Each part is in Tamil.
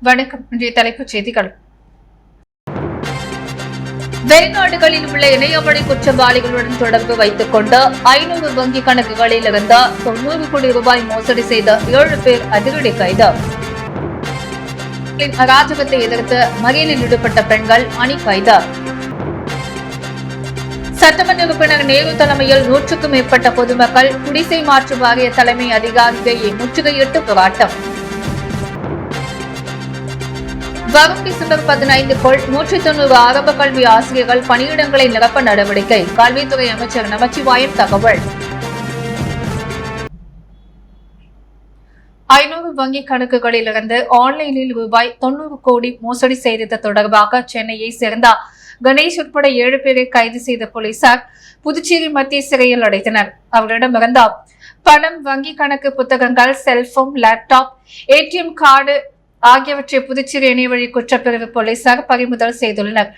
வணக்கம். இன்றைய தலைப்புச் செய்திகள். வெளிநாடுகளில் உள்ள இணையவழி குற்றவாளிகளுடன் தொடர்பு வைத்துக் கொண்டு 500 வங்கி கணக்குகளில் இருந்த 90 கோடி ரூபாய் மோசடி செய்த 7 பேர் அதிரடி கைது. அராஜகத்தை எதிர்த்து மறியலில் ஈடுபட்ட பெண்கள் அணி கைது. சட்டமன்ற உறுப்பினர் நேரு தலைமையில் 100க்கும் மேற்பட்ட பொதுமக்கள் குடிசை மாற்று வாரிய தலைமை அதிகாரியை முற்றுகையிட்டு போராட்டம். வரும் டிசம்பர் 15க்குள் 190 ஆரம்ப கல்வி ஆசிரியர்கள் பணியிடங்களை நிரப்ப நடவடிக்கை. கல்வித்துறை அமைச்சர் நமச்சிவாயம் தகவல். 500 வங்கி கணக்குகளிலிருந்து ஆன்லைனில் ரூபாய் 90 கோடி மோசடி செய்தது தொடர்பாக சென்னையை சேர்ந்த கணேஷ் உட்பட 7 பேரை கைது செய்த போலீசார் புதுச்சேரி மத்திய சிறையில் அடைத்தனர். அவரிடமிருந்த பணம், வங்கி கணக்கு புத்தகங்கள், செல்போன், லேப்டாப், ATM கார்டு ஆகியவற்றை புதுச்சேரி இணையவழி குற்றப்பிரிவு போலீசார் பறிமுதல் செய்துள்ளனர்.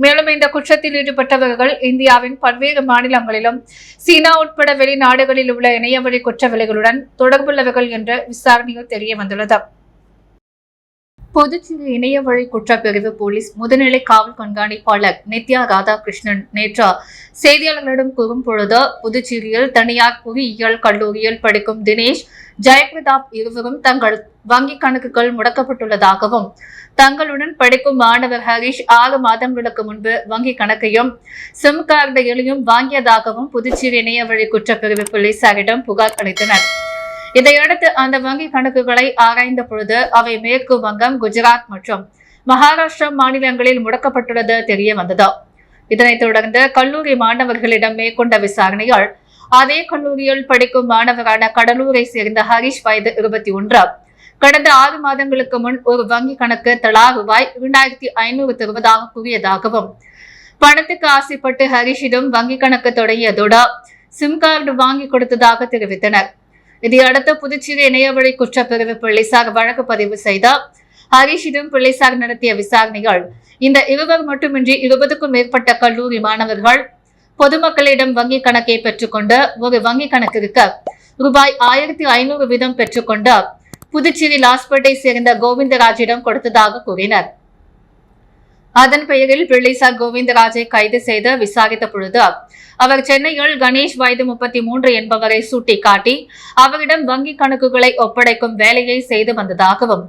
மேலும் இந்த குற்றத்தில் ஈடுபட்டவர்கள் இந்தியாவின் பல்வேறு மாநிலங்களிலும் சீனா உட்பட வெளிநாடுகளில் உள்ள இணையவழி குற்றவாளிகளுடன் தொடர்புள்ளவர்கள் என்ற விசாரணையில் தெரிய வந்துள்ளது. புதுச்சேரி இணையவழி குற்றப்பிரிவு போலீஸ் முதுநிலை காவல் கண்காணிப்பாளர் நித்யா ராதாகிருஷ்ணன் நேற்று செய்தியாளர்களிடம் கூறும்பொழுது, புதுச்சேரியில் தனியார் பொறியியல் கல்லூரியில் படிக்கும் தினேஷ், ஜெயபிரதாப் இருவரும் தங்கள் வங்கி கணக்குகள் முடக்கப்பட்டுள்ளதாகவும், தங்களுடன் படிக்கும் மாணவர் ஹரிஷ் 6 மாதங்களுக்கு முன்பு வங்கி கணக்கையும் சிம் கார்டையும் வாங்கியதாகவும் புதுச்சேரி இணையவழி குற்றப்பிரிவு போலீசாரிடம் புகார் அளித்தனர். இதையடுத்து அந்த வங்கி கணக்குகளை ஆராய்ந்த பொழுது அவை மேற்கு வங்கம், குஜராத் மற்றும் மகாராஷ்டிரா மாநிலங்களில் முடக்கப்பட்டுள்ளது தெரிய வந்தது. இதனைத் தொடர்ந்து கல்லூரி மாணவர்களிடம் மேற்கொண்ட விசாரணையால் அதே கல்லூரியில் படிக்கும் மாணவரான கடலூரை சேர்ந்த ஹரிஷ், வயது 21, கடந்த 6 மாதங்களுக்கு முன் ஒரு வங்கி கணக்கு தலா ரூபாய் 2500 தருவதாக கூறியதாகவும், பணத்துக்கு ஆசைப்பட்டு ஹரிஷிடம் வங்கி கணக்கு தொடங்கியதோடு சிம் கார்டு வாங்கி கொடுத்ததாக தெரிவித்தனர். இதையடுத்து புதுச்சேரி இணையவழி குற்றப்பிரிவு போலீசார் வழக்கு பதிவு செய்த ஹரிஷிடம் போலீசார் நடத்திய விசாரணைகள் இந்த இருவர் மட்டுமின்றி 20க்கும் மேற்பட்ட கல்லூரி மாணவர்கள் பொதுமக்களிடம் வங்கி கணக்கை பெற்றுக்கொண்டு ஒரு வங்கி கணக்கிற்கு ரூபாய் 1500 வீதம் பெற்றுக்கொண்டு புதுச்சேரி லாஸ்பேட்டை சேர்ந்த கோவிந்தராஜிடம் கொடுத்ததாக கூறினர். அதன் பெயரில் போலீசார் கோவிந்தராஜை கைது செய்து விசாரித்த பொழுது அவர் சென்னையில் கணேஷ், வயது 33 என்பவரை சுட்டிக்காட்டி அவரிடம் வங்கி கணக்குகளை ஒப்படைக்கும் வேலையை செய்து வந்ததாகவும்,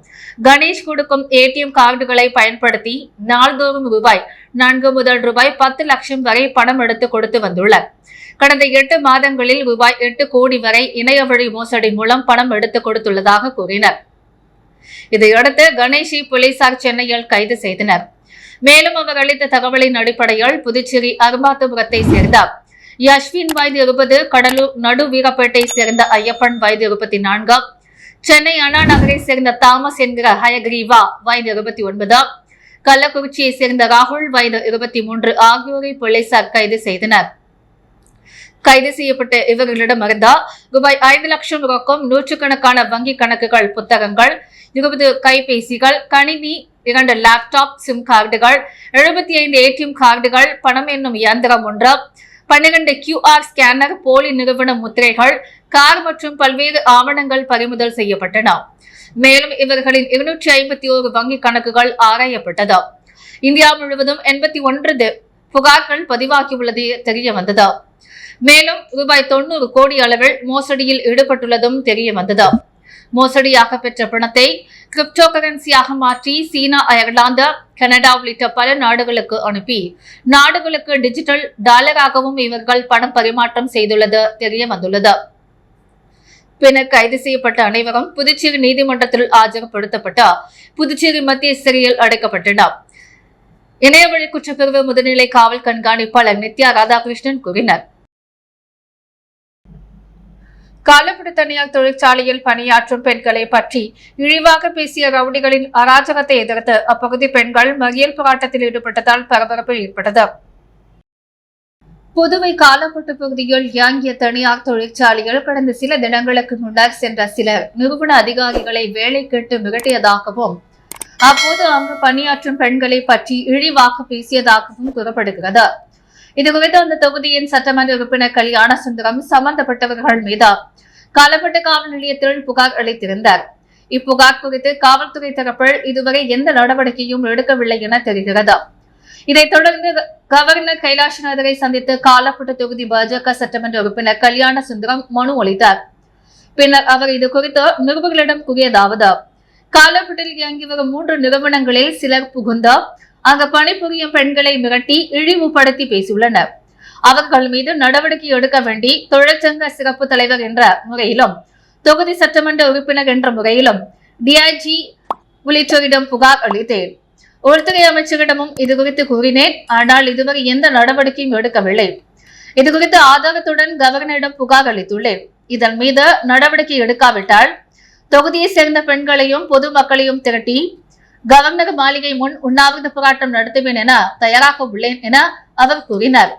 கணேஷ் கொடுக்கும் ATM கார்டுகளை பயன்படுத்தி நாள்தோறும் ரூபாய் 4 முதல் ரூபாய் 10 லட்சம் வரை பணம் எடுத்து கொடுத்து வந்துள்ளார். கடந்த 8 மாதங்களில் ரூபாய் 8 கோடி வரை இணையவழி மோசடி மூலம் பணம் எடுத்து கொடுத்துள்ளதாக கூறினர். இதையடுத்து கணேஷை போலீசார் சென்னையில் கைது செய்தனர். மேலும் அவர் அளித்த தகவலின் அடிப்படையில் புதுச்சேரி அரும்பாத்தபுரத்தை சேர்ந்த யஷ்வின், வயது 20, கடலூர் நடுவீரப்பேட்டை சேர்ந்த ஐயப்பன், வயது 24, சென்னை அண்ணா நகரை சேர்ந்த தாமஸ் என்கிற ஹயக்ரீவா, வயது 29, கள்ளக்குறிச்சியை சேர்ந்த ராகுல், வயது 23 ஆகியோரை போலீசார் கைது செய்தனர். கைது செய்யப்பட்ட இவர்களிடமிருந்த ரூபாய் 5 லட்சம் ரொக்கம், 100கணக்கான வங்கி கணக்குகள், புத்தகங்கள், 20 கைபேசிகள், கணினி, 2 லேப்டாப், சிம் கார்டுகள், 75 ATM கார்டுகள், பணம் என்னும் இயந்திரம் ஒன்று, 12 QR ஸ்கேனர், போலி நிறுவன முத்திரைகள், கார் மற்றும் பல்வேறு ஆவணங்கள் பறிமுதல் செய்யப்பட்டன. மேலும் இவர்களின் 251 வங்கி கணக்குகள் ஆராயப்பட்டது. இந்தியா முழுவதும் 81 புகார்கள் பதிவாகியுள்ளது தெரிய வந்தது. மேலும் ரூபாய் 90 கோடி அளவில் மோசடியில் ஈடுபட்டுள்ளதும் தெரிய வந்தது. மோசடியாக பெற்ற பணத்தை கிரிப்டோ கரன்சியாக மாற்றி சீனா, அயர்லாந்து, கனடா உள்ளிட்ட பல நாடுகளுக்கு அனுப்பி நாடுகளுக்கு டிஜிட்டல் டாலராகவும் இவர்கள் பணம் பரிமாற்றம் செய்துள்ளது தெரிய வந்துள்ளது. பின்னர் கைது செய்யப்பட்ட அனைவரும் புதுச்சேரி நீதிமன்றத்தில் ஆஜர்படுத்தப்பட்டு புதுச்சேரி மத்திய சிறையில் அடைக்கப்பட்டனர். இணையவழி குற்றப்பிரிவு முதுநிலை காவல் கண்காணிப்பாளர் நித்யா ராதாகிருஷ்ணன் கூறினார். காலப்படு தனியார் தொழிற்சாலையில் பணியாற்றும் பெண்களை பற்றி இழிவாக பேசிய ரவுடிகளின் அராஜகத்தை எதிர்த்து அப்பகுதி பெண்கள் மறியல் போராட்டத்தில் ஈடுபட்டதால் பரபரப்பு ஏற்பட்டது. புதுவை காலப்பட்டு பகுதியில் இயங்கிய தனியார் தொழிற்சாலையில் கடந்த சில தினங்களுக்கு முன்னர் சென்ற சிலர் நிறுவன அதிகாரிகளை வேலை கேட்டு மிரட்டியதாகவும், அப்போது அங்கு பணியாற்றும் பெண்களை பற்றி இழிவாக பேசியதாகவும் கூறப்படுகிறது. இதுகுறித்து அந்த தொகுதியின் சட்டமன்ற உறுப்பினர் கல்யாண சுந்தரம் சம்பந்தப்பட்டவர்கள் மீது காலப்பட்டு காவல் நிலையத்தில் புகார் அளித்திருந்தார். இப்புகார் குறித்து காவல்துறை தரப்பில் இதுவரை எந்த நடவடிக்கையும் எடுக்கவில்லை என தெரிகிறது. இதைத் தொடர்ந்து கவர்னர் கைலாஷ்நாதரை சந்தித்து காலப்பட்டு தொகுதி பாஜக சட்டமன்ற உறுப்பினர் கல்யாண சுந்தரம் மனு அளித்தார். பின்னர் அவர் இது குறித்து நிருபர்களிடம் கூறியதாவது, காலப்பட்டில் இயங்கி வரும் 3 நிறுவனங்களில் சிலர் புகுந்து அங்கு பணிபுரியும் பெண்களை மிரட்டி இழிவுபடுத்தி பேசியுள்ளனர். அவர்கள் மீது நடவடிக்கை எடுக்க வேண்டி தொழிற்சங்க சிறப்பு தலைவர் என்ற முறையிலும் தொகுதி சட்டமன்ற உறுப்பினர் என்ற முறையிலும் டிஐஜி உள்ளிட்டோரிடம் புகார் அளித்தேன். உள்துறை அமைச்சரிடமும் இது குறித்து கூறினேன். ஆனால் இதுவரை எந்த நடவடிக்கையும் எடுக்கவில்லை. இது குறித்து ஆதாரத்துடன் கவர்னரிடம் புகார் அளித்துள்ளேன். இதன் மீது நடவடிக்கை எடுக்காவிட்டால் தொகுதியை சேர்ந்த பெண்களையும் பொதுமக்களையும் திரட்டி கவர்னர் மாளிகை முன் உண்ணாவிரத போராட்டம் நடத்துவேன் என தயாராக உள்ளேன் என அவர் கூறினார்.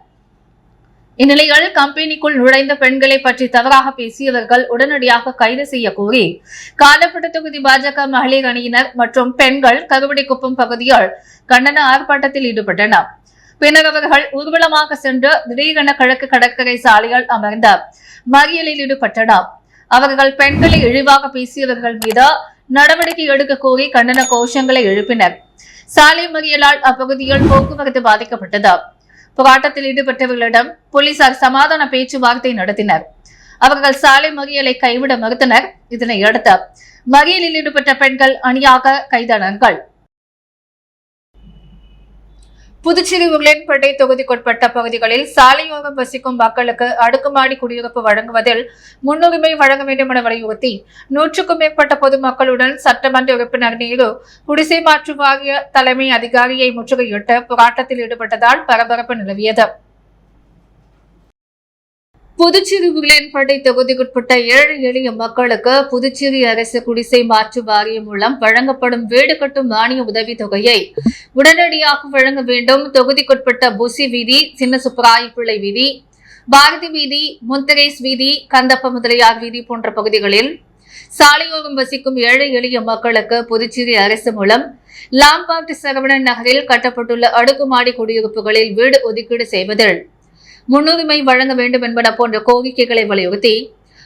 இந்நிலையில் கம்பெனிக்குள் நுழைந்த பெண்களை பற்றி தவறாக பேசியவர்கள் உடனடியாக கைது செய்ய கோரி காலப்பட்டு தொகுதி பாஜக மகளிர் அணியினர் மற்றும் பெண்கள் கருவடிக்குப்பம் பகுதியில் கண்டன ஆர்ப்பாட்டத்தில் ஈடுபட்டனர். பின்னர் அவர்கள் ஊர்வலமாக சென்று திடீரென கிழக்கு கடற்கரை சாலையில் அமர்ந்த மறியலில் ஈடுபட்டனர். அவர்கள் பெண்களை இழிவாக பேசியவர்கள் மீது நடவடிக்கை எடுக்க கோரி கண்டன கோஷங்களை எழுப்பினர். சாலை மறியலால் அப்பகுதியில் போக்குவரத்து பாதிக்கப்பட்டது. போராட்டத்தில் ஈடுபட்டவர்களிடம் போலீசார் சமாதான பேச்சுவார்த்தை நடத்தினர். அவர்கள் சாலை மறியலை கைவிட மறுத்தனர். இதனையடுத்து மறியலில் ஈடுபட்ட பெண்கள் அணியாக கைதானார்கள். புதுச்சேரி உருளையன்பேட்டை தொகுதிக்குட்பட்ட பகுதிகளில் சாலையோரம் வசிக்கும் மக்களுக்கு அடுக்குமாடி குடியிருப்பு வழங்குவதில் முன்னுரிமை வழங்க வேண்டும் என வலியுறுத்தி 100க்கும் மேற்பட்ட பொதுமக்களுடன் சட்டமன்ற உறுப்பினர் நேரு குடிசை மாற்று வாரிய தலைமை அதிகாரியை முற்றுகையிட்டு போராட்டத்தில் ஈடுபட்டதால் பரபரப்பு நிலவியது. புதுச்சேரி உருளையன்பேட்டை தொகுதிக்குட்பட்ட ஏழை எளிய மக்களுக்கு புதுச்சேரி அரசு குடிசை மாற்று வாரியம் மூலம் வழங்கப்படும் வீடு கட்டும் மானிய உதவி தொகையை உடனடியாக வழங்க வேண்டும். தொகுதிக்குட்பட்ட புசி வீதி, சின்ன சுப்பராயப்பிள்ளை வீதி, பாரதி வீதி, முந்தரேஸ் வீதி, கந்தப்ப முதலியார் வீதி போன்ற பகுதிகளில் சாலையோரம் வசிக்கும் ஏழை எளிய மக்களுக்கு புதுச்சேரி அரசு மூலம் லாம்பார்ட் சரவணன் நகரில் கட்டப்பட்டுள்ள அடுக்குமாடி குடியிருப்புகளில் வீடு ஒதுக்கீடு செய்வதில் முன்னுரிமை வழங்க வேண்டும் என்பன போன்ற கோரிக்கைகளை வலியுறுத்தி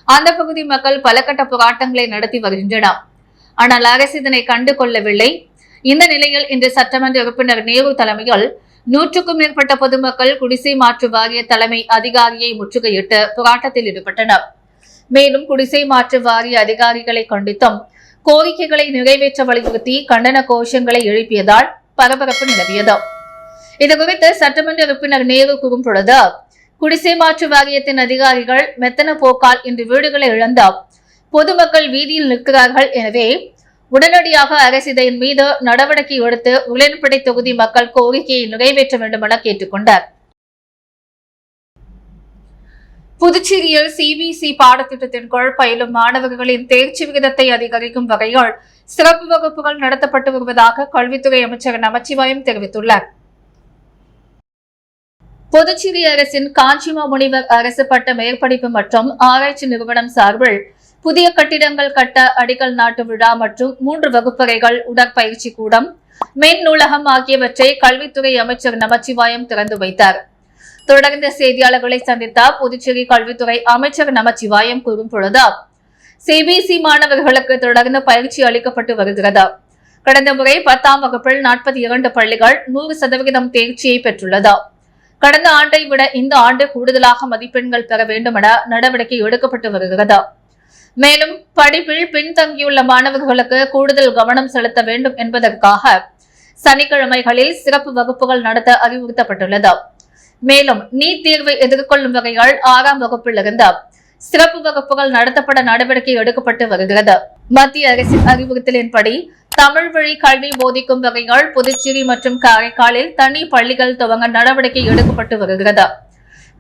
அந்த பகுதி மக்கள் பல கட்ட போராட்டங்களை நடத்தி வருகின்றனர். ஆனால் அரசு இதனை கண்டு கொள்ளவில்லை. இந்த நிலையில் இன்று சட்டமன்ற உறுப்பினர் நேரு தலைமையில் 100க்கும் மேற்பட்ட பொதுமக்கள் குடிசை மாற்று வாரிய தலைமை அதிகாரியை முற்றுகையிட்டு போராட்டத்தில் ஈடுபட்டனர். மேலும் குடிசை மாற்று வாரிய அதிகாரிகளை கண்டித்தும் கோரிக்கைகளை நிறைவேற்ற வலியுறுத்தி கண்டன கோஷங்களை எழுப்பியதால் பரபரப்பு நிலவியது. இதுகுறித்து சட்டமன்ற உறுப்பினர் நேரு கூறும் பொழுது, குடிசை மாற்று வாரியத்தின் அதிகாரிகள் மெத்தன போக்கால் இன்று வீடுகளை இழந்த பொதுமக்கள் வீதியில் நிற்கிறார்கள். எனவே உடனடியாக அரசு இதன் மீது நடவடிக்கை எடுத்து உருளையன்பேட்டை தொகுதி மக்கள் கோரிக்கையை நிறைவேற்ற வேண்டும் என கேட்டுக்கொண்டார். புதுச்சேரியில் சிபிஎஸ்இ பாடத்திட்டத்தின் கீழ் பயிலும் மாணவர்களின் தேர்ச்சி விகிதத்தை அதிகரிக்கும் வகையில் சிறப்பு வகுப்புகள் நடத்தப்பட்டு வருவதாக கல்வித்துறை அமைச்சர் நமச்சிவாயம் தெரிவித்துள்ளார். புதுச்சேரி அரசின் காஞ்சிமா முனிவர் அரசு பட்ட மேற்படிப்பு மற்றும் ஆராய்ச்சி நிறுவனம் சார்பில் புதிய கட்டிடங்கள் கட்ட அடிக்கல் நாட்டு விழா மற்றும் 3 வகுப்பறைகள், உடற்பயிற்சி கூடம், மின் நூலகம் ஆகியவற்றை கல்வித்துறை அமைச்சர் நமச்சிவாயம் திறந்து வைத்தார். தொடர்ந்து செய்தியாளர்களை சந்தித்த புதுச்சேரி கல்வித்துறை அமைச்சர் நமச்சிவாயம் கூறும் பொழுது, சிபிஎஸ்இ மாணவர்களுக்கு தொடர்ந்து பயிற்சி அளிக்கப்பட்டு வருகிறது. கடந்த முறை 10ஆம் வகுப்பில் 42 பள்ளிகள் 100% தேர்ச்சியை பெற்றுள்ளது. கடந்த ஆண்டை விட இந்த ஆண்டு கூடுதலாக மதிப்பெண்கள் பெற வேண்டும் என நடவடிக்கை எடுக்கப்பட்டு வருகிறது. மேலும் படிப்பில் பின்தங்கியுள்ள மாணவர்களுக்கு கூடுதல் கவனம் செலுத்த வேண்டும் என்பதற்காக சனிக்கிழமைகளில் சிறப்பு வகுப்புகள் நடத்த அறிவுறுத்தப்பட்டுள்ளது. மேலும் நீட் தேர்வை எதிர்கொள்ளும் வகையில் 6ஆம் வகுப்பிலிருந்து சிறப்பு வகுப்புகள் நடத்தப்பட நடவடிக்கை எடுக்கப்பட்டு வருகிறது. மத்திய அரசின் அறிவுறுத்தலின்படி தமிழ் வழி கல்வி போதிக்கும் வகையில் புதுச்சேரி மற்றும் காரைக்காலில் தனி பள்ளிகள் துவங்க நடவடிக்கை எடுக்கப்பட்டு வருகிறது.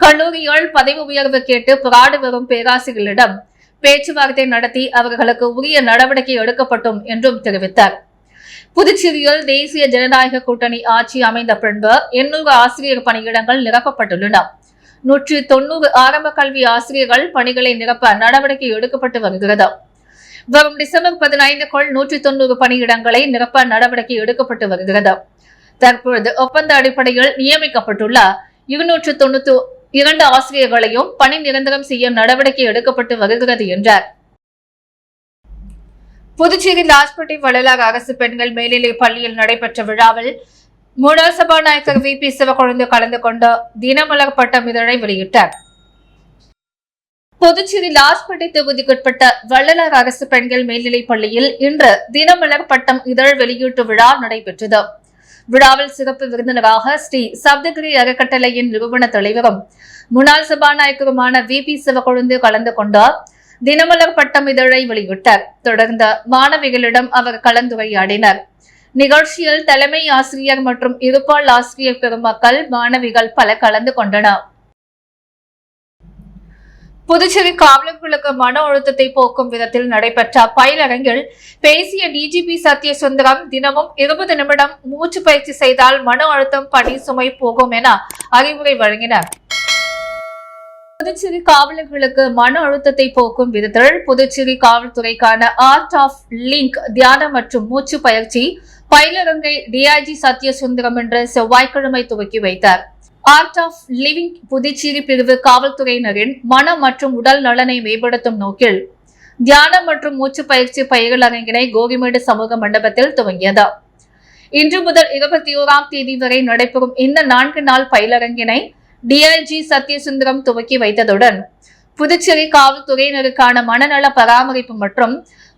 கல்லூரியில் பதவி உயர்வு கேட்டு போராடி வரும் பேராசிரியர்களிடம் பேச்சுவார்த்தை நடத்தி அவர்களுக்கு உரிய நடவடிக்கை எடுக்கப்படும் என்றும் தெரிவித்தார். புதுச்சேரியில் தேசிய ஜனநாயக கூட்டணி ஆட்சி அமைந்த பின்பு 800 ஆசிரியர் பணியிடங்கள் நிரப்பப்பட்டுள்ளன. 190 ஆரம்ப கல்வி ஆசிரியர்கள் பணிகளை நிரப்ப நடவடிக்கை எடுக்கப்பட்டு வருகிறது. வரும் டிசம்பர் 15க்குள் 190 பணியிடங்களை நிரப்ப நடவடிக்கை எடுக்கப்பட்டு வருகிறது. தற்பொழுது ஒப்பந்த அடிப்படையில் நியமிக்கப்பட்டுள்ள 292 ஆசிரியர்களையும் பணி நிரந்தரம் செய்ய நடவடிக்கை எடுக்கப்பட்டு வருகிறது என்றார். புதுச்சேரி லாஸ்பேட்டை வள்ளலார் அரசு பெண்கள் மேல்நிலை பள்ளியில் நடைபெற்ற விழாவில் முன்னாள் சபாநாயகர் VP சிவக்கொழுந்து கலந்து கொண்டு தினமலர் பட்டம் இதழை வெளியிட்டார். புதுச்சேரி லாஸ்பேட்டை தொகுதிக்குட்பட்ட வள்ளலார் அரசு பெண்கள் மேல்நிலைப் பள்ளியில் இன்று தினமலர் பட்டம் இதழ் வெளியீட்டு விழா நடைபெற்றது. விழாவில் சிறப்பு விருந்தினராக ஸ்ரீ சப்தகிரி அறக்கட்டளையின் நிறுவன தலைவரும் முன்னாள் சபாநாயகருமான VP சிவக்கொழுந்து கலந்து கொண்டார். தினமலர் பட்டம் இதழை வெளியிட்டார். தொடர்ந்து மாணவிகளிடம் அவர் கலந்துரையாடினார். நிகழ்ச்சியில் தலைமை ஆசிரியர் மற்றும் இருபால் ஆசிரியர் பெருமக்கள், மாணவிகள் பல கலந்து கொண்டனர். புதுச்சேரி காவலர்களுக்கு மன அழுத்தத்தை போக்கும் விதத்தில் நடைபெற்ற பயிலரங்கில் பேசிய DGP சத்யசுந்தரம், தினமும் 20 நிமிடம் மூச்சு பயிற்சி செய்தால் மன அழுத்தம், பணி சுமை போகும் என அறிவுரை வழங்கினார். புதுச்சேரி காவலர்களுக்கு மன அழுத்தத்தை போக்கும் விதத்தில் புதுச்சேரி காவல்துறைக்கான ஆர்ட் ஆஃப் லிங்க் தியானம் மற்றும் மூச்சு பயிற்சி பயிலரங்கை DIG சத்யசுந்தரம் இன்று செவ்வாய்க்கிழமை துவக்கி வைத்தார். ஆர்ட் ஆஃப் லிவிங் புதுச்சேரி பிரிவு காவல்துறையினரின் மன மற்றும் உடல் நலனை மேம்படுத்தும் நோக்கில் தியானம் மற்றும் மூச்சு பயிற்சி பயிலரங்கினை கோகிமேடு சமூக மண்டபத்தில் துவங்கியது. இன்று முதல் 21ஆம் தேதி வரை நடைபெறும் இந்த 4 நாள் பயிலரங்கினை DIG சத்யசுந்தரம் துவக்கி வைத்ததுடன் புதுச்சேரி காவல்துறையினருக்கான மனநல பராமரிப்பு மற்றும்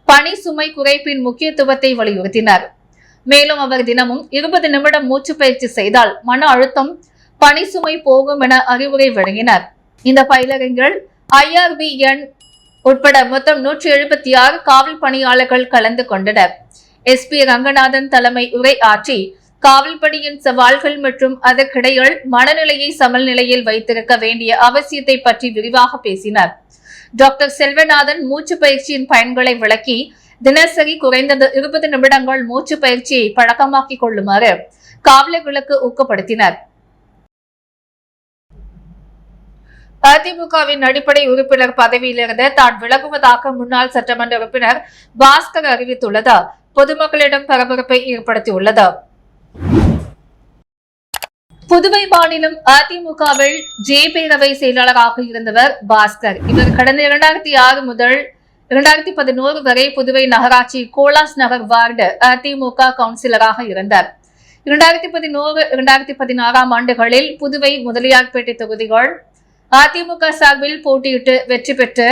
பணி சுமை குறைப்பின் முக்கியத்துவத்தை வலியுறுத்தினார். மேலும் அவர் தினமும் 20 நிமிடம் மூச்சு பயிற்சி செய்தால் மன அழுத்தம், பணி சுமை போகும் என அறிவுரை வழங்கினார். இந்த பயிலரங்கில் IRBN உட்பட மொத்தம் 176 காவல் பணியாளர்கள் கலந்து கொண்டனர். SP ரங்கநாதன் தலைமை உரை ஆற்றி காவல் பணியின் சவால்கள் மற்றும் அதற்கிடையில் மனநிலையை சமநிலையில் வைத்திருக்க வேண்டிய அவசியத்தை பற்றி விரிவாக பேசினார். டாக்டர் செல்வநாதன் மூச்சு பயிற்சியின் பயன்களை விளக்கி தினசரி குறைந்தது 20 நிமிடங்கள் மூச்சு பயிற்சியை பழக்கமாக்கிக் கொள்ளுமாறு காவலர்களுக்கு ஊக்கப்படுத்தினார். அதிமுகவின் அடிப்படை உறுப்பினர் பதவியிலிருந்து தான் விலகுவதாக முன்னாள் சட்டமன்ற உறுப்பினர் பாஸ்கர் அறிவித்துள்ளது பொதுமக்களிடம் பரபரப்பை ஏற்படுத்தியுள்ளது. புதுவை மாநிலம் அதிமுகவில் பேரவை செயலாளராக இருந்தவர் பாஸ்கர். இவர் கடந்த 2006 முதல் 2011 வரை புதுவை நகராட்சி கோலாஸ் நகர் வார்டு அதிமுக கவுன்சிலராக இருந்தார். 2011-2016 ஆண்டுகளில் புதுவை முதலியார்பேட்டை தொகுதிகள் அதிமுக சார்பில் போட்டியிட்டு வெற்றி பெற்று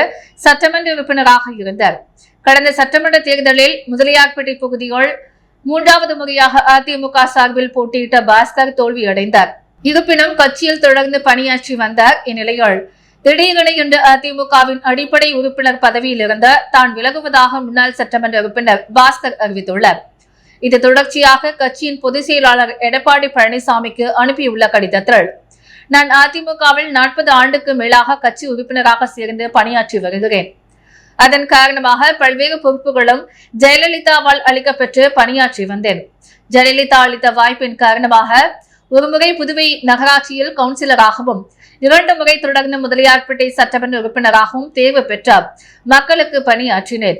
சட்டமன்ற உறுப்பினராக இருந்தார். கடந்த சட்டமன்ற தேர்தலில் முதலியார்பேட்டை தொகுதிகள் 3வது முறையாக அதிமுக சார்பில் போட்டியிட்ட பாஸ்கர் தோல்வியடைந்தார். இருப்பினும் கட்சியில் தொடர்ந்து பணியாற்றி வந்தார். இந்நிலையில் திடீரென இன்று அதிமுகவின் அடிப்படை உறுப்பினர் பதவியிலிருந்து தான் விலகுவதாக முன்னாள் சட்டமன்ற உறுப்பினர் பாஸ்கர் அறிவித்துள்ளார். இது தொடர்ச்சியாக கட்சியின் பொதுச் செயலாளர் எடப்பாடி பழனிசாமிக்கு அனுப்பியுள்ள கடிதத்தில், நான் அதிமுகவில் 40 ஆண்டுக்கு மேலாக கட்சி உறுப்பினராக சேர்ந்து பணியாற்றி வருகிறேன். அதன் காரணமாக பல்வேறு பொறுப்புகளும் ஜெயலலிதாவால் அளிக்கப்பெற்று பணியாற்றி வந்தேன். ஜெயலலிதா அளித்த வாய்ப்பின் காரணமாக ஒருமுறை புதுவை நகராட்சியில் கவுன்சிலராகவும் 2 முறை தொடர்ந்து முதலியார்பேட்டை சட்டமன்ற உறுப்பினராகவும் தேர்வு பெற்ற மக்களுக்கு பணியாற்றினேன்.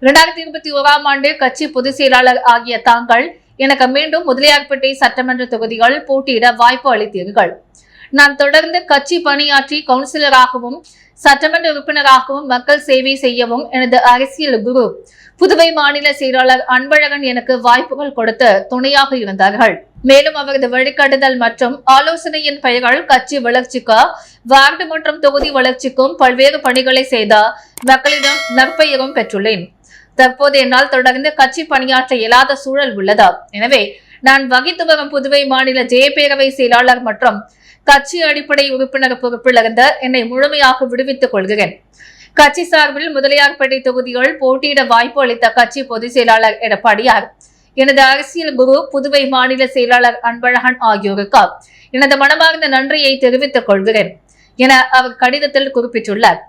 2021ஆம் ஆண்டு கட்சி பொதுச் செயலாளர் ஆகிய தாங்கள் எனக்கு மீண்டும் முதலியார்பேட்டை சட்டமன்ற தொகுதிகள் போட்டியிட வாய்ப்பு அளித்தீர்கள். நான் தொடர்ந்து கட்சி பணியாற்றி கவுன்சிலராகவும் சட்டமன்ற உறுப்பினராகவும் மக்கள் சேவை செய்யவும் எனது அரசியல் குரு புதுவை மாநில செயலாளர் அன்பழகன் எனக்கு வாய்ப்புகள் கொடுத்து துணையாக இருந்தார்கள். மேலும் அவரது வழிகாட்டுதல் மற்றும் ஆலோசனையின் பெயர்கள் கட்சி வளர்ச்சிக்கு, வார்டு மற்றும் தொகுதி வளர்ச்சிக்கும் பல்வேறு பணிகளை செய்த மக்களிடம் நற்பெயரும் பெற்றுள்ளேன். தற்போது என்னால் தொடர்ந்து கட்சி பணியாற்ற இயலாத சூழல் உள்ளது. எனவே நான் வகித்து வரும் புதுவை மாநில பேரவை செயலாளர் மற்றும் கட்சி அடிப்படை உறுப்பினர் பொறுப்பிலிருந்து என்னை முழுமையாக விடுவித்துக் கொள்கிறேன். கட்சி சார்பில் முதலியார்பேட்டை தொகுதிகள் போட்டியிட வாய்ப்பு அளித்த கட்சி பொதுச் செயலாளர் எடப்பாடியார், எனது அரசியல் குரு புதுவை மாநில செயலாளர் அன்பழகன் ஆகியோருக்கு எனது மனமார்ந்த நன்றியை தெரிவித்துக் கொள்கிறேன் என அவர் கடிதத்தில் குறிப்பிட்டுள்ளார்.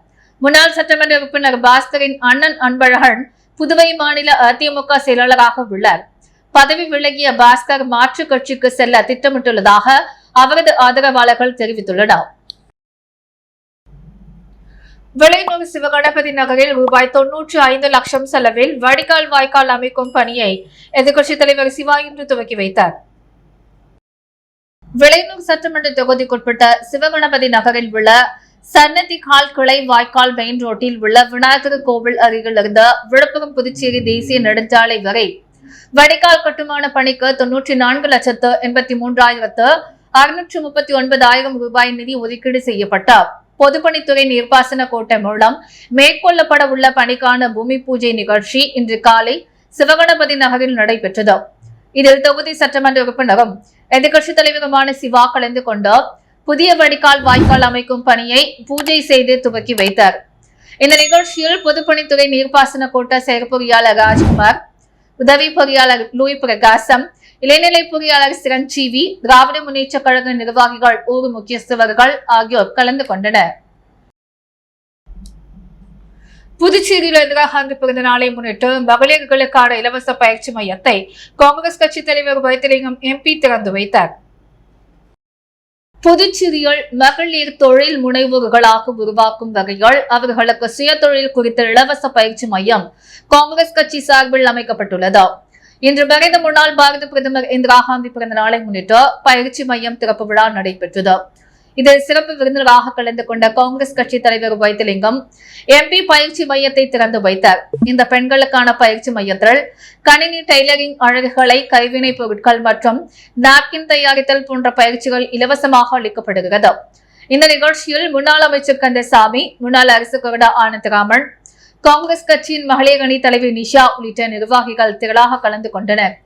முன்னாள் சட்டமன்ற உறுப்பினர் பாஸ்கரின் அண்ணன் அன்பழகன் புதுவை மாநில அதிமுக செயலாளராக உள்ளார். பதவி விலகிய பாஸ்கர் மாற்று கட்சிக்கு செல்ல திட்டமிட்டுள்ளதாக அவரது ஆதரவாளர்கள் தெரிவித்துள்ளனர். விளைநூர் சிவகணபதி நகரில் ரூபாய் 95 லட்சம் செலவில் வடிகால் வாய்க்கால் அமைக்கும் பணியை எதிர்க்கட்சித் தலைவர் சிவா இன்று துவக்கி வைத்தார். விளைநூர் சட்டமன்ற தொகுதிக்குட்பட்ட சிவகணபதி நகரில் உள்ள சன்னதி கிளை வாய்க்கால் மெயின் ரோட்டில் உள்ள விநாயகர் கோவில் அருகில் இருந்த விழுப்புரம் புதுச்சேரி தேசிய நெடுஞ்சாலை வரை வடிகால் கட்டுமான பணிக்கு 94,83,639 ரூபாய் நிதி ஒதுக்கீடு செய்யப்பட்ட பொதுப்பணித்துறை நீர்ப்பாசன கோட்டை மூலம் மேற்கொள்ளப்பட உள்ள பணிக்கான பூமி பூஜை நிகழ்ச்சி இன்று காலை சிவகணபதி நகரில் நடைபெற்றது. இதில் தொகுதி சட்டமன்ற உறுப்பினரும் எதிர்க்கட்சித் தலைவருமான சிவா கலந்து கொண்டு புதிய வடிகால் வாய்க்கால் அமைக்கும் பணியை பூஜை செய்து துவக்கி வைத்தார். இந்த நிகழ்ச்சியில் பொதுப்பணித்துறை நீர்ப்பாசன கோட்ட செயற்பொறியாளர் ராஜ்குமார், உதவி பொறியாளர் லூய் பிரகாசம், இளைநிலை பொறியாளர் சிரஞ்சீவி, திராவிட முன்னேற்ற கழக நிர்வாகிகள், ஊர் முக்கியஸ்தவர்கள் ஆகியோர் கலந்து கொண்டனர். புதுச்சேரியில் இந்திராகாந்தி பிறந்த நாளை முன்னிட்டு மகளிர்களுக்கான இலவச பயிற்சி மையத்தை காங்கிரஸ் கட்சி தலைவர் வைத்திலிங்கம் எம்பி திறந்து வைத்தார். புதுச்சேரியில் மகளிர் தொழில் முனைவோர்களாக உருவாக்கும் வகையில் அவர்களுக்கு சுய தொழில் குறித்த இலவச பயிற்சி மையம் காங்கிரஸ் கட்சி சார்பில் அமைக்கப்பட்டுள்ளது. இன்று மறைந்த முன்னாள் பாரத பிரதமர் இந்திராகாந்தி பிறந்த நாளை முன்னிட்டு பயிற்சி மையம் திறப்பு விழா நடைபெற்றது. இதில் சிறப்பு விருந்தினராக கலந்து கொண்ட காங்கிரஸ் கட்சி தலைவர் வைத்திலிங்கம் எம்பி பயிற்சி மையத்தை திறந்து வைத்தார். இந்த பெண்களுக்கான பயிற்சி மையத்தில் கணினி டெய்லரிங், அழகுகளை, கைவினை பொருட்கள் மற்றும் நாப்கின் தயாரித்தல் போன்ற பயிற்சிகள் இலவசமாக அளிக்கப்படுகிறது. இந்த நிகழ்ச்சியில் முன்னாள் அமைச்சர் கந்தசாமி, முன்னாள் அரசு கொறடா ஆனந்தராமன், காங்கிரஸ் கட்சியின் மகளிர் அணி தலைவி நிஷா உள்ளிட்ட நிர்வாகிகள் திரளாக கலந்து கொண்டனர்.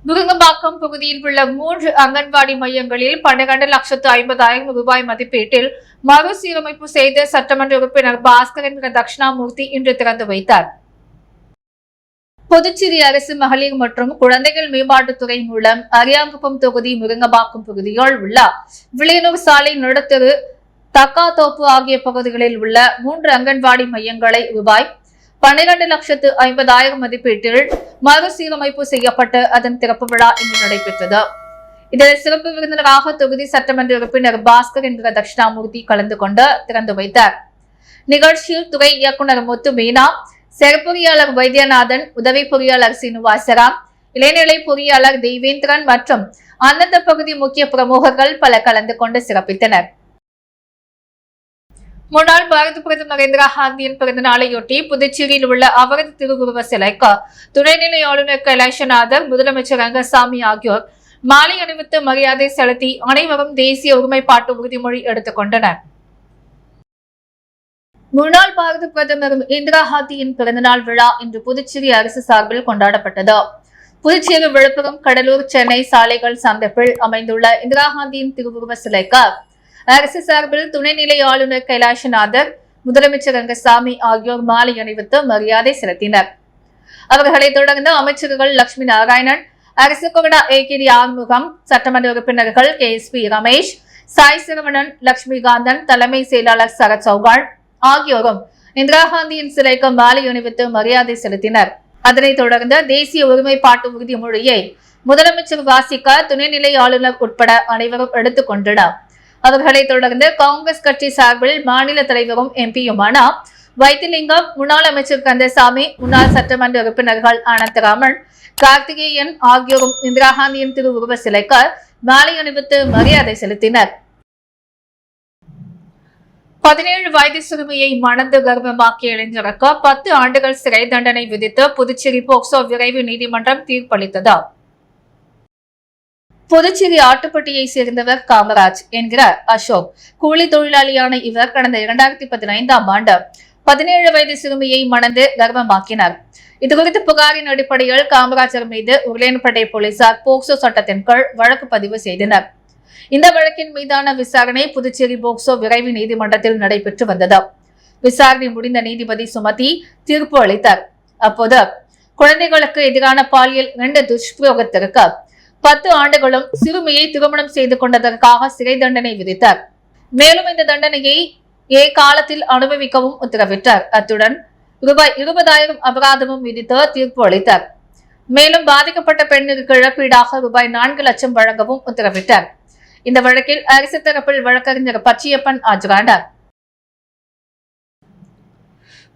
முருங்கம்பாக்கம் பகுதியில் உள்ள 3 அங்கன்வாடி மையங்களில் 12,50,000 ரூபாய் மதிப்பீட்டில் மறுசீரமைப்பு செய்த சட்டமன்ற உறுப்பினர் பாஸ்கரன் தட்சிணாமூர்த்தி இன்று திறந்து வைத்தார். புதுச்சேரி அரசு மகளிர் மற்றும் குழந்தைகள் மேம்பாட்டுத்துறை மூலம் அரியாங்குப்பம் தொகுதி முருங்கம்பாக்கம் பகுதியில் உள்ள விளையனூர் சாலை, நடுத்தெரு, தக்காத்தோப்பு ஆகிய பகுதிகளில் உள்ள 3 அங்கன்வாடி மையங்களை ரூபாய் 12,50,000 மதிப்பீட்டில் மறுசீரமைப்பு செய்யப்பட்டு அதன் திறப்பு விழா இன்று நடைபெற்றது. இதில் சிறப்பு விருந்தினராக தொகுதி சட்டமன்ற உறுப்பினர் பாஸ்கர் என்ற தட்சிணாமூர்த்தி கலந்து கொண்டு திறந்து வைத்தார். நிகழ்ச்சியில் துறை இயக்குநர் முத்து மீனா, செயற்பொறியாளர் வைத்தியநாதன், உதவி பொறியாளர் சீனிவாசராம், இளைநிலை பொறியாளர் தெய்வேந்திரன் மற்றும் அந்தந்த பகுதி முக்கிய பிரமுகர்கள் பல கலந்து கொண்டு சிறப்பித்தனர். முன்னாள் பாரத பிரதமர் இந்திராகாந்தியின் பிறந்த நாளையொட்டி புதுச்சேரியில் உள்ள அவரது திருவுருவ சிலைக்கு துணைநிலை ஆளுநர் கைலாசநாதர், முதலமைச்சர் ரங்கசாமி ஆகியோர் மாலை அணிவித்து மரியாதை செலுத்தி அனைவரும் தேசிய ஒருமைப்பாட்டு உறுதிமொழி எடுத்துக் கொண்டனர். முன்னாள் பாரத பிரதமர் இந்திராகாந்தியின் பிறந்தநாள் விழா இன்று புதுச்சேரி அரசு சார்பில் கொண்டாடப்பட்டது. புதுச்சேரி, விழுப்புரம், கடலூர், சென்னை சாலைகள் சந்திப்பில் அமைந்துள்ள இந்திராகாந்தியின் திருவுருவ சிலைக்கு அரசு சார்பில் துணைநிலை ஆளுநர் கைலாசநாதர், முதலமைச்சர் ரங்கசாமி ஆகியோர் மாலை அணிவித்து மரியாதை செலுத்தினர். அவர்களைத் தொடர்ந்து அமைச்சர்கள் லட்சுமி நாராயணன், அரசு கொறடா ஏகிரி ஆறுமுகம், சட்டமன்ற உறுப்பினர்கள் KSP ரமேஷ், சாய் சிரவணன், லட்சுமிகாந்தன், தலைமை செயலாளர் சரத் சௌகான் ஆகியோரும் இந்திராகாந்தியின் சிலைக்கு மாலை அணிவித்து மரியாதை செலுத்தினர். அதனைத் தொடர்ந்து தேசிய ஒருமைப்பாட்டு உறுதிமொழியை முதலமைச்சர் வாசிக்க துணைநிலை ஆளுநர் உட்பட அனைவரும் எடுத்துக் கொண்டனர். அவர்களைத் தொடர்ந்து காங்கிரஸ் கட்சி சார்பில் மாநில தலைவரும் எம்பியுமான வைத்திலிங்கம், முன்னாள் அமைச்சர் கந்தசாமி, முன்னாள் சட்டமன்ற உறுப்பினர்கள் ஆனந்தராமன், கார்த்திகேயன் ஆகியோரும் இந்திராகாந்தியின் திருவுருவ சிலைக்கு மாலை அணிவித்து மரியாதை செலுத்தினர். 17 வயது சிறுமியை மணந்து கர்ப்பமாக்கிய இளைஞருக்கு 10 ஆண்டுகள் சிறை தண்டனை விதித்து புதுச்சேரி போக்சோ விரைவு நீதிமன்றம் தீர்ப்பளித்தது. புதுச்சேரி ஆட்டுப்பட்டியை சேர்ந்தவர் காமராஜ் என்கிற அசோக். கூலி தொழிலாளியான இவர் கடந்த 2015ஆம் ஆண்டு 17 வயது சிறுமியை மணந்து கர்ப்பமாக்கினார். இதுகுறித்த புகாரின் அடிப்படையில் காமராஜர் மீது உருளையன்பேட்டை போலீசார் போக்சோ சட்டத்தின் கீழ் வழக்கு பதிவு செய்தனர். இந்த வழக்கின் மீதான விசாரணை புதுச்சேரி போக்சோ விரைவு நீதிமன்றத்தில் நடைபெற்று வந்தது. விசாரணை முடிந்த நீதிபதி சுமதி தீர்ப்பு அளித்தார். அப்போது குழந்தைகளுக்கு எதிரான பாலியல் 2 துஷ்பிரயோகத்திற்கு 10 ஆண்டுகளும் சிறுமியை திருமணம் செய்து கொண்டதற்காக சிறை தண்டனை விதித்தார். மேலும் இந்த தண்டனையை காலத்தில் அனுபவிக்கவும் உத்தரவிட்டார். அத்துடன் ரூபாய் 20,000 அபராதமும் விதித்து தீர்ப்பு அளித்தார். மேலும் பாதிக்கப்பட்ட பெண்ணிற்கு இழப்பீடாக ரூபாய் 4 லட்சம் வழங்கவும் உத்தரவிட்டார். இந்த வழக்கில் அரசு தரப்பில் வழக்கறிஞர் பச்சியப்பன் ஆஜரானார்.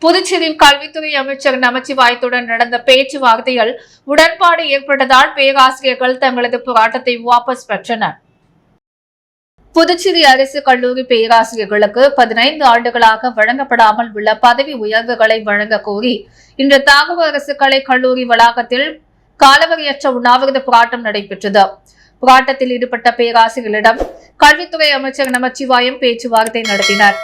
புதுச்சேரியில் கல்வித்துறை அமைச்சர் நமச்சிவாயத்துடன் நடந்த பேச்சுவார்த்தையில் உடன்பாடு ஏற்பட்டதால் பேராசிரியர்கள் தங்களது போராட்டத்தை வாபஸ் பெற்றனர். புதுச்சேரி அரசு கல்லூரி பேராசிரியர்களுக்கு 15 ஆண்டுகளாக வழங்கப்படாமல் உள்ள பதவி உயர்வுகளை வழங்க கோரி இன்று தாகூர் அரசு கலை கல்லூரி வளாகத்தில் காலவரையற்ற உண்ணாவிரத போராட்டம் நடைபெற்றது. போராட்டத்தில் ஈடுபட்ட பேராசிரியர்களிடம் கல்வித்துறை அமைச்சர் நமச்சிவாயம் பேச்சுவார்த்தை நடத்தினார்.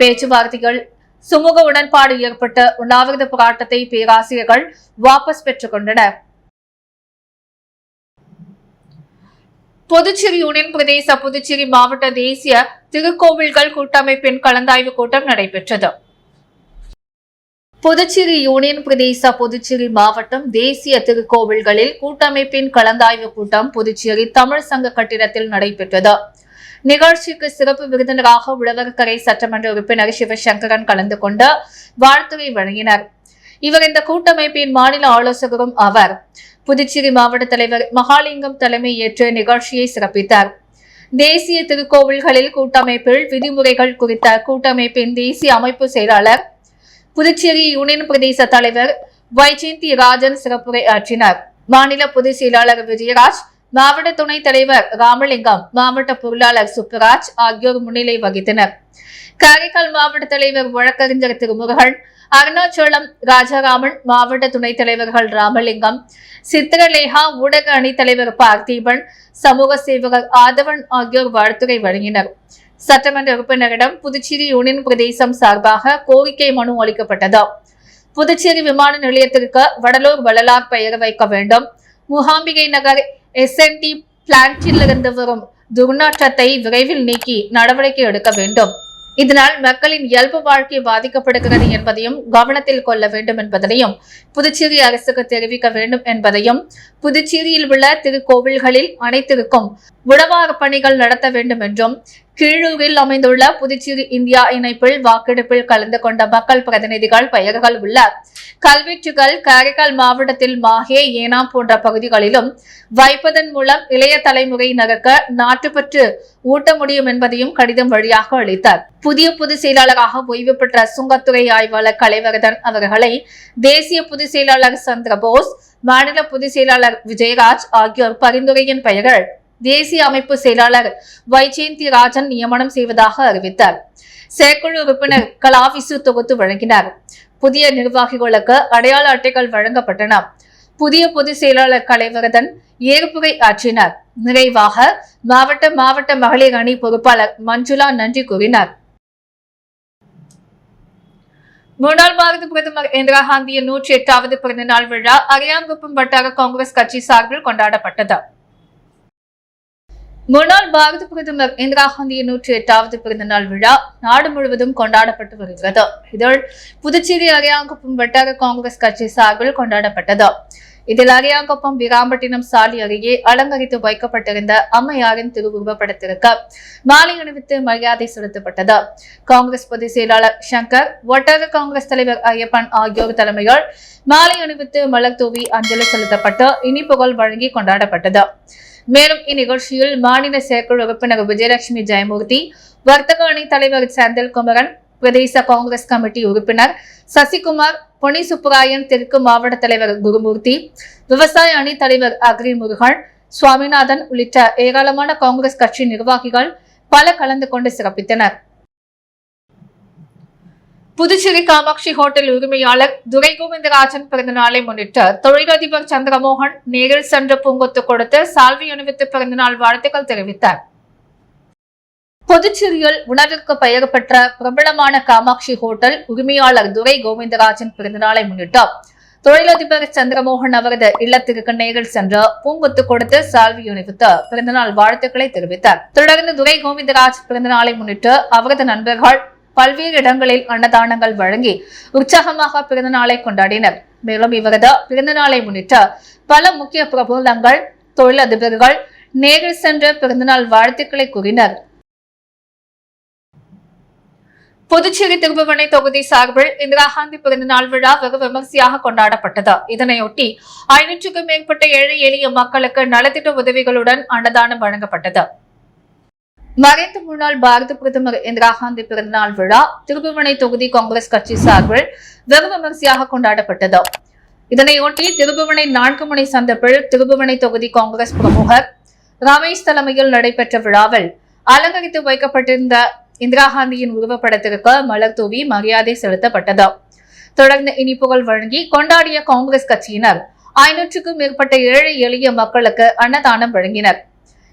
பேச்சுவார்த்தைகள் சுமூக உடன்பாடு ஏற்பட்ட உண்ணாவிரத போராட்டத்தை பேராசிரியர்கள் வாபஸ் பெற்றுக் கொண்டனர். புதுச்சேரி யூனியன் பிரதேச புதுச்சேரி மாவட்ட தேசிய திருக்கோவில்கள் கூட்டமைப்பின் கலந்தாய்வு கூட்டம் நடைபெற்றது. புதுச்சேரி யூனியன் பிரதேச புதுச்சேரி மாவட்டம் தேசிய திருக்கோவில்களில் கூட்டமைப்பின் கலந்தாய்வு கூட்டம் புதுச்சேரி தமிழ் சங்க கட்டிடத்தில் நடைபெற்றது. நிகழ்ச்சிக்கு சிறப்பு விருந்தினராக உழவர்கரை சட்டமன்ற உறுப்பினர் சிவசங்கரன் கலந்து கொண்டு வாழ்த்துரை வழங்கினார். இவர் இந்த கூட்டமைப்பின் மாநில ஆலோசகரும் ஆவார். புதுச்சேரி மாவட்ட தலைவர் மகாலிங்கம் தலைமை ஏற்று நிகழ்ச்சியை சிறப்பித்தார். தேசிய திருக்கோவில்களில் கூட்டமைப்பில் விதிமுறைகள் குறித்த கூட்டமைப்பின் தேசிய அமைப்பு செயலாளர் புதுச்சேரி யூனியன் பிரதேச தலைவர் வைஜெயந்தி ராஜன் சிறப்புரை ஆற்றினார். மாநில பொதுச் செயலாளர் விஜயராஜ், மாவட்ட துணைத் தலைவர் ராமலிங்கம், மாவட்ட பொருளாளர் சுப்பராஜ் ஆகியோர் முன்னிலை வகித்தனர். காரைக்கால் மாவட்ட தலைவர் வழக்கறிஞர் திருமுருகன், அருணாச்சலம் ராஜாராமன், மாவட்ட துணைத் தலைவர்கள் ராமலிங்கம், சித்திரலேகா, ஊடக அணித் தலைவர் பார்த்தீபன், சமூக சேவகர் ஆதவன் ஆகியோர் வாழ்த்துரை வழங்கினர். சட்டமன்ற உறுப்பினரிடம் புதுச்சேரி யூனியன் பிரதேசம் சார்பாக கோரிக்கை மனு அளிக்கப்பட்டது. புதுச்சேரி விமான நிலையத்திற்கு வடலூர் வள்ளலார் பெயர் வைக்க வேண்டும். மூகாம்பிகை நகர் SNT பிளான்ட்டிலிருந்து வரும் துர்நாற்றத்தை விரைவில் நீக்கி நடவடிக்கை எடுக்க வேண்டும். இதனால் மக்களின் இயல்பு வாழ்க்கை பாதிக்கப்படுகிறது என்பதையும் கவனத்தில் கொள்ள வேண்டும் என்பதனையும் புதுச்சேரி அரசுக்கு தெரிவிக்க வேண்டும் என்பதையும் புதுச்சேரியில் உள்ள திருக்கோவில்களில் அனைத்திற்கும் உழவார பணிகள் நடத்த வேண்டும் என்றும் கீழூரில் அமைந்துள்ள புதுச்சேரி இந்தியா இணைப்பில் வாக்கெடுப்பில் கலந்து கொண்ட மக்கள் பிரதிநிதிகள் பெயர்கள் உள்ள கல்வெட்டுகள் காரைக்கால் மாவட்டத்தில் மாஹே, ஏனாம் போன்ற பகுதிகளிலும் வைப்பதன் மூலம் இளைய தலைமுறையினருக்கு நாட்டுப்பற்று ஊட்ட முடியும் என்பதையும் கடிதம் வழியாக அளித்தார். புதிய பொதுச் செயலாளராக ஓய்வு பெற்ற சுங்கத்துறை ஆய்வாளர் கலைவர்தன் அவர்களை தேசிய பொதுச் செயலாளர் சந்திரபோஸ், மாநில பொதுச் செயலாளர் விஜயராஜ் ஆகியோர் பரிந்துரையின் பெயர்கள் தேசிய அமைப்பு செயலாளர் வைஜெயந்தி ராஜன் நியமனம் செய்வதாக அறிவித்தார். செயற்குழு உறுப்பினர் கலாவிசு தொகுத்து வழங்கினார். புதிய நிர்வாகிகளுக்கு அடையாள அட்டைகள் வழங்கப்பட்டன. புதிய பொதுச் செயலாளர் கலைவர்தன் ஏற்புரை ஆற்றினார். நிறைவாக மாவட்ட மகளிர் அணி பொறுப்பாளர் மஞ்சுளா நன்றி கூறினார். முன்னாள் பாரத பிரதமர் இந்திரா காந்தியின் 108வது பிறந்தநாள் விழா அரியாங்குப்பம் வட்டார காங்கிரஸ் கட்சி சார்பில் கொண்டாடப்பட்டது. முன்னாள் பாரத பிரதமர் இந்திரா காந்தியின் 108வது பிறந்தநாள் விழா நாடு முழுவதும் கொண்டாடப்பட்டு வருகிறது. இதில் புதுச்சேரி அரியாங்குப்பம் வட்டார காங்கிரஸ் கட்சி சார்பில் கொண்டாடப்பட்டது. இதில் அரியாங்குப்பம் வீராம்பட்டினம் சாலை அருகே அலங்கரித்து வைக்கப்பட்டிருந்த அம்மையாரின் திருவுருவப்படத்திற்கு மாலை அணிவித்து மரியாதை செலுத்தப்பட்டது. காங்கிரஸ் பொதுச் செயலாளர் சங்கர், வட்டார காங்கிரஸ் தலைவர் ஐயப்பன் ஆகியோர் தலைமையில் மாலை அணிவித்து மலர் தூவி அஞ்சலி செலுத்தப்பட்டு இனிப்புகள் வழங்கி கொண்டாடப்பட்டது. மேலும் இந்நிகழ்ச்சியில் மாநில செயற்குழு உறுப்பினர் விஜயலட்சுமி ஜெயமூர்த்தி, வர்த்தக அணி தலைவர் செந்தில்குமரன், பிரதேச காங்கிரஸ் கமிட்டி உறுப்பினர் சசிகுமார், பொன்னி சுப்புராயன், தெற்கு மாவட்ட தலைவர் குருமூர்த்தி, விவசாய அணி தலைவர் அக்ரி முருகன், சுவாமிநாதன் உள்ளிட்ட ஏராளமான காங்கிரஸ் கட்சி நிர்வாகிகள் பல கலந்து கொண்டு சிறப்பித்தனர். புதுச்சேரி காமாட்சி ஹோட்டல் உரிமையாளர் துரை கோவிந்தராஜன் பிறந்த நாளை முன்னிட்டு தொழிலதிபர் சந்திரமோகன் நேரில் சென்று பூங்கொத்து கொடுத்து சால்வை அணிவித்து பிறந்தநாள் வாழ்த்துக்கள் தெரிவித்தார். புதுச்சேரியில் உணவிற்கு பெயர் பெற்ற பிரபலமான காமாட்சி ஹோட்டல் உரிமையாளர் துரை கோவிந்தராஜன் பிறந்தநாளை முன்னிட்டு தொழிலதிபர் சந்திரமோகன் அவரது இல்லத்திற்கு நேரில் சென்று பூங்கொத்து கொடுத்து சால்வை அணிவித்து பிறந்தநாள் வாழ்த்துக்களை தெரிவித்தார். தொடர்ந்து துரை கோவிந்தராஜ் பிறந்தநாளை முன்னிட்டு அவரது நண்பர்கள் பல்வேறு இடங்களில் அன்னதானங்கள் வழங்கி உற்சாகமாக பிறந்த நாளை கொண்டாடினர். மேலும் இவரது பிறந்த நாளை முன்னிட்டு பல முக்கிய பிரபலங்கள், தொழிலதிபர்கள் நேரில் சென்று பிறந்தநாள் வாழ்த்துக்களை கூறினர். புதுச்சேரி திருபுவனை தொகுதி சார்பில் இந்திரா காந்தி பிறந்தநாள் விழா வெகு விமர்சையாக கொண்டாடப்பட்டது. இதனையொட்டி 500க்கும் மேற்பட்ட ஏழை எளிய மக்களுக்கு நலத்திட்ட உதவிகளுடன் அன்னதானம் வழங்கப்பட்டது. மறைந்த முன்னாள் பாரத பிரதமர் இந்திரா காந்தி பிறந்தநாள் விழா திருபுவனை தொகுதி காங்கிரஸ் கட்சி சார்பில் வெகு விமர்சையாக கொண்டாடப்பட்டது. இதனையொட்டி திருபுவனை 4 முனை சந்திப்பில் திருபுவனை தொகுதி காங்கிரஸ் பிரமுகர் ரமேஷ் தலைமையில் நடைபெற்ற விழாவில் அலங்கரித்து வைக்கப்பட்டிருந்த இந்திரா காந்தியின் உருவப்படத்திற்கு மலர் தூவி மரியாதை செலுத்தப்பட்டது. தொடர்ந்து இனிப்புகள் வழங்கி கொண்டாடிய காங்கிரஸ் கட்சியினர் 500க்கும் மேற்பட்ட ஏழை எளிய மக்களுக்கு அன்னதானம் வழங்கினர்.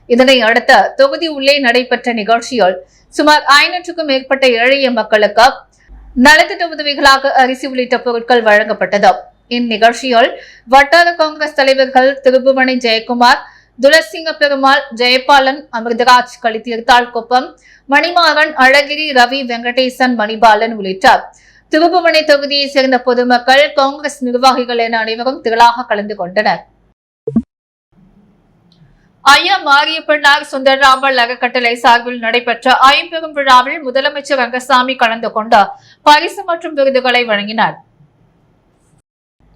இதனை அடுத்து தொகுதி உள்ளே நடைபெற்ற நிகழ்ச்சியில் சுமார் 500க்கும் மேற்பட்ட ஏழை மக்களுக்கு நலத்திட்ட உதவிகளாக அரிசி உள்ளிட்ட பொருட்கள் வழங்கப்பட்டது. இந்நிகழ்ச்சியில் வட்டார காங்கிரஸ் தலைவர்கள் திருபுவனை ஜெயக்குமார், துளசிங்க பெருமாள், ஜெயபாலன், அமிர்தராஜ், களித்தீர்த்தாள் குப்பம், மணிமாறன், அழகிரி, ரவி, வெங்கடேசன், மணிபாலன் உள்ளிட்ட திருபுவனை தொகுதியை சேர்ந்த பொதுமக்கள், காங்கிரஸ் நிர்வாகிகள் என அனைவரும் திரளாக கலந்து கொண்டனர். ஐயா மாரியப்பனார் சுந்தரராமன் அறக்கட்டளை சார்பில் நடைபெற்ற ஐம்பெரும் விழாவில் முதலமைச்சர் ரங்கசாமி கலந்து கொண்டு பரிசு மற்றும் விருதுகளை வழங்கினார்.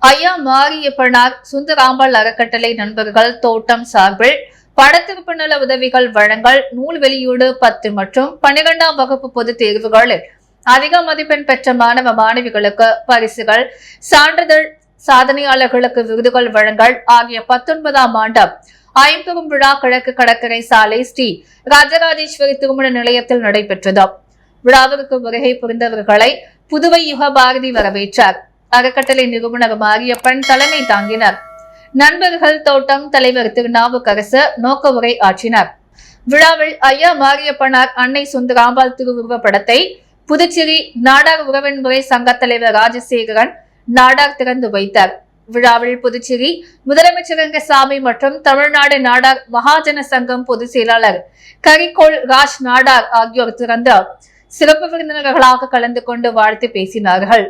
ஐயா மாரியப்பனார் சுந்தரராமன் அறக்கட்டளை நண்பர்கள் தோட்டம் சார்பில் படத்திருப்பு நல உதவிகள் வழங்கல், நூல் வெளியீடு, 10 மற்றும் 12ஆம் வகுப்பு பொதுத் தேர்வுகளில் அதிக மதிப்பெண் பெற்ற மாணவ மாணவிகளுக்கு பரிசுகள், சான்றிதழ், சாதனையாளர்களுக்கு விருதுகள் வழங்கல் ஆகிய 19ஆம் ஆண்டு ஐம்பெரும் விழா கிழக்கு கடற்கரை சாலை ஸ்ரீ ராஜராஜேஸ்வரி திருமண நிலையத்தில் நடைபெற்றது. விழாவிற்கு வருகை புரிந்தவர்களை புதுவை யுக பாரதி வரவேற்றார். அறக்கட்டளை நிறுவனர் மாரியப்பன் தலைமை தாங்கினார். நண்பர்கள் தோட்டம் தலைவர் திருநாவுக்கரசு நோக்க உரை ஆற்றினார். விழாவில் ஐயா மாரியப்பனார் அன்னை சுந்தராம்பாள் திருவுருவ படத்தை புதுச்சேரி நாடார் உறவின்முறை சங்க தலைவர் ராஜசேகரன் நாடார் திறந்து வைத்தார். விழாவில் புதுச்சேரி முதலமைச்சர் ரங்கசாமி மற்றும் தமிழ்நாடு நாடார் மகாஜன சங்கம் பொதுச் செயலாளர் கரிகோள் ராஜ் நாடார் ஆகியோர் திறந்த சிறப்பு விருந்தினர்களாக கலந்து கொண்டு வாழ்த்து பேசினார்கள்.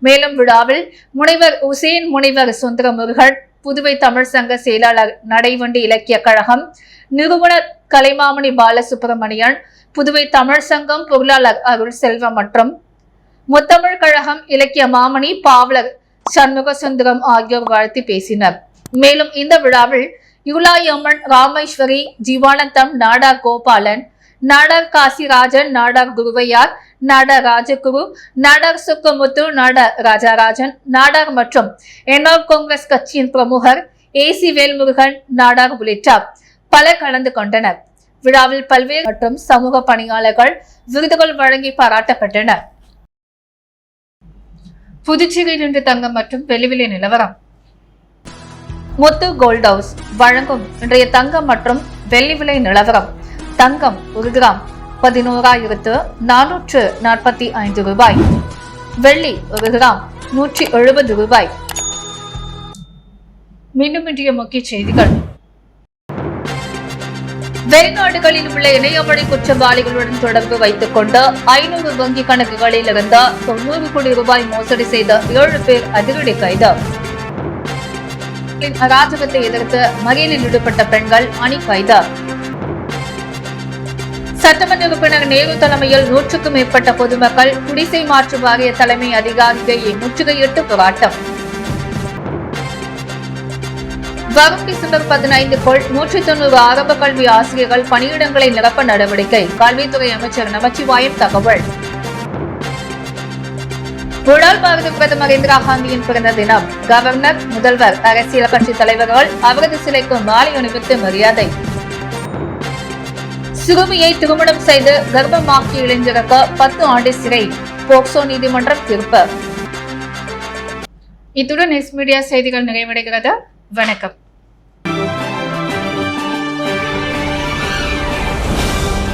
மேலும் விழாவில் முனைவர் உசேன், முனைவர் சுந்தரமுருகன், புதுவை தமிழ் சங்க செயலாளர், நடைவண்டி இலக்கிய கழகம் நிறுவனர் கலைமாமணி பாலசுப்பிரமணியன், புதுவை தமிழ் சங்கம் பொருளாளர் அருள் செல்வம் மற்றும் முத்தமிழ் கழகம் இலக்கிய மாமணி பாவலர் சண்முக சுந்தரம் ஆகியோர் வாழ்த்தி பேசினர். மேலும் இந்த விழாவில் யுலாயம்மன், ராமேஸ்வரி, ஜீவானந்தம், நாடார் கோபாலன், நாடார் காசிராஜன், நாடார் குருவையார், நாடார் ராஜகுரு, நாடார் சுக்கமுத்து, நாடார் ராஜாராஜன், நாடார் மற்றும் என்ஆர் காங்கிரஸ் கட்சியின் பிரமுகர் ஏசி வேல்முருகன் நாடார் உள்ளிட்ட பலர் கலந்து கொண்டனர். விழாவில் பல்வேறு மற்றும் சமூக பணியாளர்கள் விருதுகள் வழங்கி பாராட்டப்பட்டனர். புதுச்சேரியில் இன்று தங்கம் மற்றும் வெள்ளி விலை நிலவரம். முத்து கோல்ட் ஹவுஸ் வழங்கும் இன்றைய தங்கம் மற்றும் வெள்ளி விலை நிலவரம். தங்கம் 1 கிராம் 11,445 ரூபாய். வெள்ளி 1 கிராம் 170 ரூபாய். மீண்டும் இன்றைய முக்கிய செய்திகள். வெளிநாடுகளில் உள்ள இணையவழி குற்றவாளிகளுடன் தொடர்பு வைத்துக் கொண்டு 500 வங்கி கணக்குகளில் இருந்த 90 கோடி ரூபாய் மோசடி செய்த 7 பேர் அதிரடி கைது. அராஜகத்தை எதிர்த்து மறியலில் ஈடுபட்ட பெண்கள் அணி கைது. சட்டமன்ற உறுப்பினர் நேரு தலைமையில் 100க்கும் மேற்பட்ட பொதுமக்கள் குடிசை மாற்று வாரிய தலைமை அதிகாரியை முற்றுகையிட்டு போராட்டம். வரும் டிசம்பர் 15க்குள் 190 ஆரம்ப கல்வி ஆசிரியர்கள் பணியிடங்களை நிரப்ப நடவடிக்கை. கல்வித்துறை அமைச்சர் நமச்சிவாயம் தகவல். முன்னாள் பாரத பிரதமர் இந்திரா காந்தியின் பிறந்த தினம். கவர்னர், முதல்வர், அரசியல் கட்சி தலைவர்கள் அவரது சிலைக்கு மாலை அணிவித்து மரியாதை. சிறுமியை திருமணம் செய்து கர்ப்பமாக்கிய இளைஞருக்கு 10 ஆண்டு சிறை. போக்சோ நீதிமன்றம் தீர்ப்பு. இத்துடன் நியூஸ் மீடியா செய்திகள் நிறைவடைகிறது. வணக்கம்.